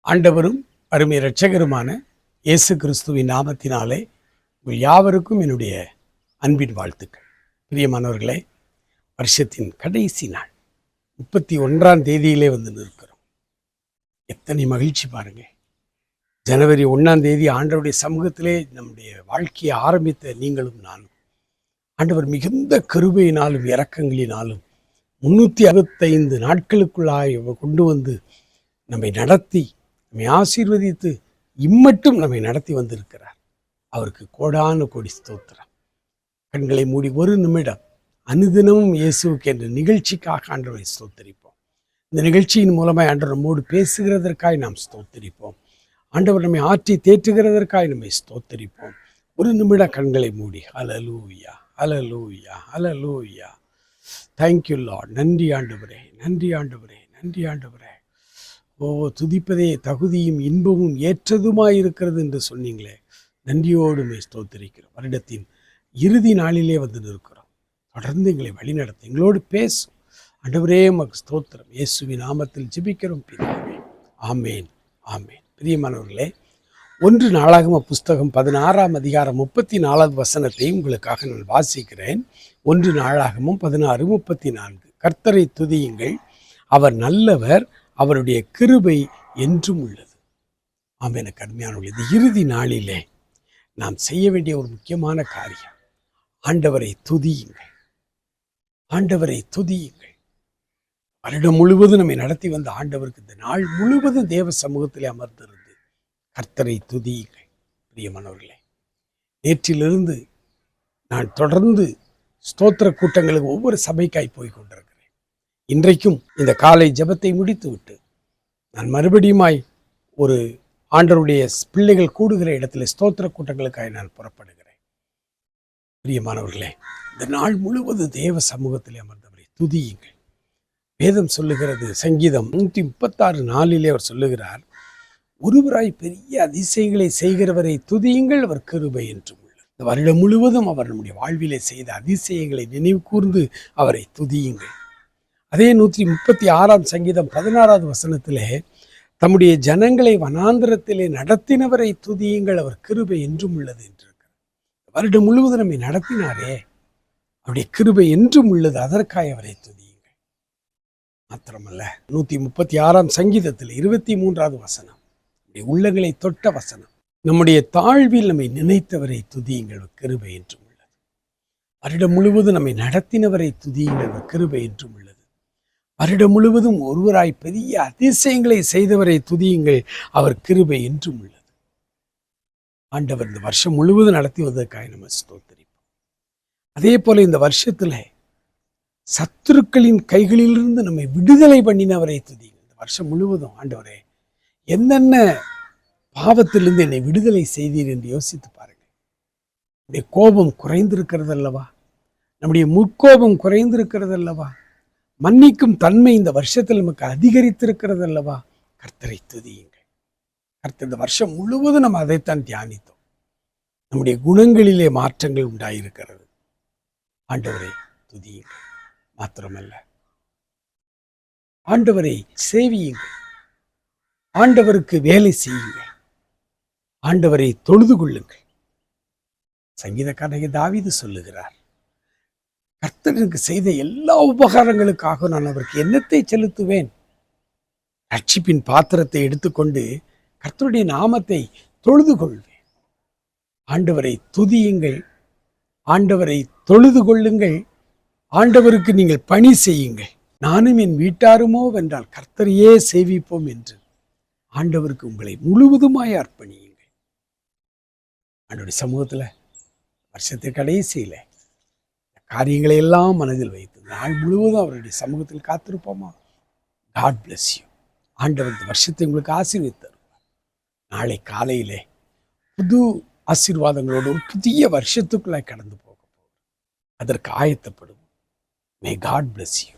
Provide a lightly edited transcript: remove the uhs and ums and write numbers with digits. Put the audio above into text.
ஆண்டவரும் அருமை இரட்சகருமான இயேசு கிறிஸ்துவின் நாமத்தினாலே உங்கள் யாவருக்கும் என்னுடைய அன்பின் வாழ்த்துக்கள். பிரியமானவர்களே, வருஷத்தின் கடைசி நாள் 31ஆம் தேதியிலே வந்து நிற்கிறோம். எத்தனை மகிழ்ச்சி பாருங்க. ஜனவரி 1ஆம் தேதி ஆண்டவருடைய சமூகத்திலே நம்முடைய வாழ்க்கையை ஆரம்பித்த நீங்களும் நானும் ஆண்டவர் மிகுந்த கிருபையினாலும் இரக்கங்களினாலும் 365 நாட்களுக்குள்ளாக கொண்டு வந்து நம்மை நடத்தி நம்மை ஆசீர்வதித்து இம்மட்டும் நம்மை நடத்தி வந்திருக்கிறார். அவருக்கு கோடான கோடி ஸ்தோத்திரம். கண்களை மூடி ஒரு நிமிடம் அனுதினமும் இயேசுவுக்கு என்ற நிகழ்ச்சிக்காக ஆண்டவரை ஸ்தோத்தரிப்போம். இந்த நிகழ்ச்சியின் மூலமாய் ஆண்டவர் நம்மோடு பேசுகிறதற்காய் நாம் ஸ்தோத்தரிப்போம். ஆண்டவர் நம்மை ஆற்றி தேற்றுகிறதற்காய் நம்மை ஸ்தோத்தரிப்போம். ஒரு நிமிடம் கண்களை மூடி ஹல்லேலூயா ஹல்லேலூயா ஹல்லேலூயா. Thank you Lord. நன்றி ஆண்டவரே, நன்றி ஆண்டவரே, நன்றி ஆண்டவரே. துதிப்பதே தகுதியும் இன்பமும் ஏற்றதுமாயிருக்கிறது என்று சொன்னீங்களே, நன்றியோடு ஸ்தோத்திரிக்கிறோம். வருடத்தின் இறுதி நாளிலே வந்து நிற்கிறோம். தொடர்ந்து எங்களை வழிநடத்த எங்களோடு பேசும் ஆண்டவரே, உமக்கு ஸ்தோத்திரம். இயேசுவின் நாமத்தில் ஜெபிக்கிறோம் பிதாவே, ஆமேன் ஆமேன். பிரியமானவர்களே, 1 நாளாகம புஸ்தகம் 16ஆம் அதிகாரம் 34வது வசனத்தை உங்களுக்காக நான் வாசிக்கிறேன். 1 நாளாகமும் 16:34. கர்த்தரை துதியுங்கள், அவர் நல்லவர், அவருடைய கிருபை என்றும் உள்ளது. ஆமென். அருமையானவர்களே, இந்த இறுதி நாளிலே நாம் செய்ய வேண்டிய ஒரு முக்கியமான காரியம், ஆண்டவரை துதியுங்கள், ஆண்டவரை துதியுங்கள். வருடம் முழுவதும் நம்மை நடத்தி வந்த ஆண்டவருக்கு இந்த நாள் முழுவதும் தேவ சமூகத்திலே அமர்ந்திருந்து கர்த்தரை துதியுங்கள். பிரியமானவர்களே, நேற்றிலிருந்து நான் தொடர்ந்து ஸ்தோத்திர கூட்டங்களுக்கு ஒவ்வொரு சபைக்காய் போய் கொண்டிருக்கிறேன். இன்றைக்கும் இந்த காலை ஜெபத்தை முடித்துவிட்டு நான் மறுபடியுமாய் ஒரு ஆண்டவருடைய பிள்ளைகள் கூடுகிற இடத்துல ஸ்தோத்திர கூட்டங்களுக்காக நான் புறப்படுகிறேன். பிரியமானவர்களே, இந்த நாள் முழுவதும் தேவ சமூகத்திலே அமர்ந்தவரை துதியுங்கள். வேதம் சொல்லுகிறது, சங்கீதம் 136:4 அவர் சொல்லுகிறார், ஒருவராய் பெரிய அதிசயங்களை செய்கிறவரை துதியுங்கள், அவர் கிருபை என்றும் உள்ளது. இந்த வருடம் முழுவதும் அவர் நம்முடைய வாழ்விலே செய்த அதிசயங்களை நினைவு கூர்ந்து அவரை துதியுங்கள். அதே 136ஆம் சங்கீதம் 16வது வசனத்திலே, தம்முடைய ஜனங்களை வனாந்திரத்திலே நடத்தினவரை துதியுங்கள், அவர் கிருபை என்றும் உள்ளது என்று இருக்கிறார். வருடம் முழுவதும் நம்மை நடத்தினாரே, அவருடைய கிருபை என்றும் உள்ளது, அதற்காக அவரை துதியுங்கள். மாத்திரமல்ல, 136ஆம் சங்கீதத்தில் 23வது வசனம், உள்ளங்களை தொட்ட வசனம், நம்முடைய தாழ்வில் நம்மை நினைத்தவரை துதியுங்கள், கிருபை என்றும் உள்ளது. வருடம் முழுவதும் நம்மை நடத்தினவரை துதியுங்கள், கிருபை என்றும் உள்ளது. வருடம் முழுவதும் ஒருவராய் பெரிய அதிசயங்களை செய்தவரை துதியுங்கள், அவர் கிருபை என்றும் உள்ளது. ஆண்டவர் இந்த வருஷம் முழுவதும் நடத்தி வந்ததற்காக நம்ம ஸ்தோத்திரிப்போம். அதே போல இந்த வருஷத்துல சத்துருக்களின் கைகளிலிருந்து நம்மை விடுதலை பண்ணினவரை துதியுங்கள். இந்த வருஷம் முழுவதும் ஆண்டவரே, என்னென்ன பாவத்திலிருந்து என்னை விடுதலை செய்தீர் என்று யோசித்து பாருங்கள். நம்முடைய கோபம் குறைந்திருக்கிறது அல்லவா? நம்முடைய முற்கோபம் குறைந்திருக்கிறது அல்லவா? மன்னிக்கும் தன்மை இந்த வருஷத்தில் நமக்கு அதிகரித்திருக்கிறது அல்லவா? கர்த்தரை துதியுங்கள். கர்த்தர் இந்த வருஷம் முழுவதும் நம்ம அதைத்தான் தியானித்தோம். நம்முடைய குணங்களிலே மாற்றங்கள் உண்டாயிருக்கிறது. ஆண்டவரை துதியுங்கள். மாத்திரமல்ல, ஆண்டவரை சேவியுங்கள், ஆண்டவருக்கு வேலை செய்யுங்கள், ஆண்டவரை தொழுது கொள்ளுங்கள். சங்கீதக்காரனாகிய தாவீது சொல்லுகிறார், கர்த்தருக்கு செய்த எல்லா உபகாரங்களுக்காக நான் அவருக்கு என்னத்தை செலுத்துவேன்? ரட்சிப்பின் பாத்திரத்தை எடுத்துக்கொண்டு கர்த்தருடைய நாமத்தை தொழுது கொள்வேன். ஆண்டவரை துதியுங்கள், ஆண்டவரை தொழுது கொள்ளுங்கள், ஆண்டவருக்கு நீங்கள் பணி செய்யுங்கள். நானும் என் வீட்டாருமோ வென்றால் கர்த்தரையே சேவிப்போம் என்று ஆண்டவருக்கு உங்களை முழுவதுமாய் அர்ப்பணியுங்கள். ஆண்டவருடைய சமூகத்தில் வருஷத்திற்கு கடைசியில் காரியங்களை எல்லாம் மனதில் வைத்து நாள் முழுவதும் அவருடைய சமூகத்தில் காத்திருப்போமா? God bless you. ஆண்டவர் இந்த வருஷத்தை உங்களுக்கு ஆசீர்வதித்தார். நாளை காலையிலே புது ஆசீர்வாதங்களோடு ஒரு புதிய வருஷத்துக்குள்ளாய் கடந்து போக போகிறோம். அதற்கு ஆயத்தப்படுவோம். May God bless you.